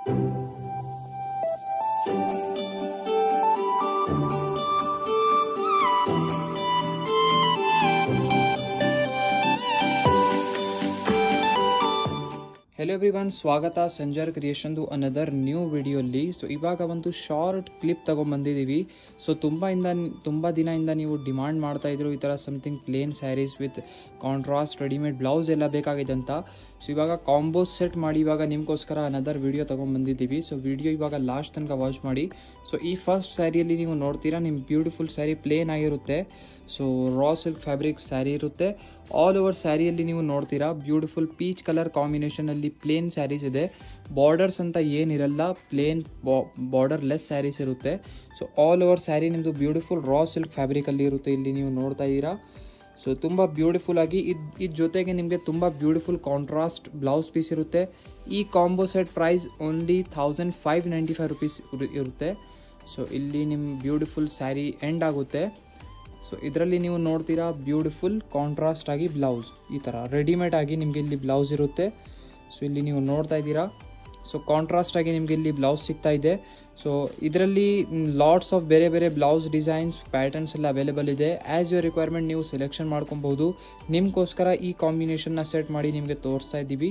Hello everyone, ಸ್ವಾಗತ Sanjar ಕ್ರಿಯೇಷನ್ದು another new ವಿಡಿಯೋಲಿ. So ಇವಾಗ ಒಂದು ಶಾರ್ಟ್ ಕ್ಲಿಪ್ ತೊಗೊಂಬಂದಿದ್ದೀವಿ. ಸೊ ತುಂಬ ದಿನದಿಂದ ನೀವು ಡಿಮಾಂಡ್ ಮಾಡ್ತಾ ಇದ್ರು ಈ ಥರ something plain saris with contrast readymade blouse ಎಲ್ಲ ಬೇಕಾಗಿದೆ ಅಂತ. ಸೊ ಇವಾಗ ಕಾಂಬೋ ಸೆಟ್ ಮಾಡಿ ಇವಾಗ ನಿಮಗೋಸ್ಕರ ಅನದರ್ ವಿಡಿಯೋ ತೊಗೊಂಬಂದಿದ್ದೀವಿ. ಸೊ ವಿಡಿಯೋ ಇವಾಗ ಲಾಸ್ಟ್ ತನಕ ವಾಚ್ ಮಾಡಿ. ಸೊ ಈ ಫಸ್ಟ್ ಸ್ಯಾರಿಯಲ್ಲಿ ನೀವು ನೋಡ್ತೀರಾ, ನಿಮ್ಮ ಬ್ಯೂಟಿಫುಲ್ ಸ್ಯಾರಿ ಪ್ಲೇನ್ ಆಗಿರುತ್ತೆ. So raw silk fabric sari ಇರುತ್ತೆ. ಆಲ್ ಓವರ್ ಸ್ಯಾರಿಯಲ್ಲಿ ನೀವು ನೋಡ್ತೀರಾ ಬ್ಯೂಟಿಫುಲ್ ಪೀಚ್ ಕಲರ್ ಕಾಂಬಿನೇಷನಲ್ಲಿ ಪ್ಲೇನ್ ಸ್ಯಾರೀಸ್ ಇದೆ. ಬಾರ್ಡರ್ಸ್ ಅಂತ ಏನಿರಲ್ಲ, ಪ್ಲೇನ್ ಬಾರ್ಡರ್ ಲೆಸ್ ಸ್ಯಾರೀಸ್ ಇರುತ್ತೆ. ಸೊ ಆಲ್ ಓವರ್ ಸ್ಯಾರಿ ನಿಮ್ಮದು ಬ್ಯೂಟಿಫುಲ್ ರಾ ಸಿಲ್ಕ್ ಫ್ಯಾಬ್ರಿಕಲ್ಲಿ ಇರುತ್ತೆ. ಇಲ್ಲಿ ನೀವು ನೋಡ್ತಾ ಇದ್ದೀರಾ. ಸೊ ತುಂಬ ಬ್ಯೂಟಿಫುಲ್ ಆಗಿ ಇದ್ರ ಜೊತೆಗೆ ನಿಮಗೆ ತುಂಬ ಬ್ಯೂಟಿಫುಲ್ ಕಾಂಟ್ರಾಸ್ಟ್ ಬ್ಲೌಸ್ ಪೀಸ್ ಇರುತ್ತೆ. ಈ combo set price only 1595 rupees ಇರುತ್ತೆ. ಸೊ ಇಲ್ಲಿ ನಿಮ್ಮ ಬ್ಯೂಟಿಫುಲ್ ಸ್ಯಾರಿ ಎಂಡ್ ಆಗುತ್ತೆ. ಸೊ ಇದರಲ್ಲಿ ನೀವು ನೋಡ್ತೀರಾ ಬ್ಯೂಟಿಫುಲ್ ಕಾಂಟ್ರಾಸ್ಟ್ ಆಗಿ ಬ್ಲೌಸ್ ಈ ಥರ ರೆಡಿಮೇಡ್ ಆಗಿ ನಿಮಗೆ ಇಲ್ಲಿ ಬ್ಲೌಸ್ ಇರುತ್ತೆ. ಸೊ ಇಲ್ಲಿ ನೀವು ನೋಡ್ತಾ ಇದ್ದೀರಾ. ಸೊ ಕಾಂಟ್ರಾಸ್ಟ್ ಆಗಿ ನಿಮಗೆ ಇಲ್ಲಿ ಬ್ಲೌಸ್ ಸಿಗ್ತಾ ಇದೆ. ಸೊ ಇದರಲ್ಲಿ ಲಾಟ್ಸ್ ಆಫ್ ಬೇರೆ ಬೇರೆ ಬ್ಲೌಸ್ ಡಿಸೈನ್ಸ್ ಪ್ಯಾಟರ್ನ್ಸ್ ಎಲ್ಲ ಅವೈಲೇಬಲ್ ಇದೆ. ಆ್ಯಸ್ ಯುವರ್ ರಿಕ್ವೈರ್ಮೆಂಟ್ ನೀವು ಸೆಲೆಕ್ಷನ್ ಮಾಡ್ಕೊಬಹುದು. ನಿಮಗೋಸ್ಕರ ಈ ಕಾಂಬಿನೇಷನ್ನ ಸೆಟ್ ಮಾಡಿ ನಿಮಗೆ ತೋರಿಸ್ತಾ ಇದ್ದೀವಿ.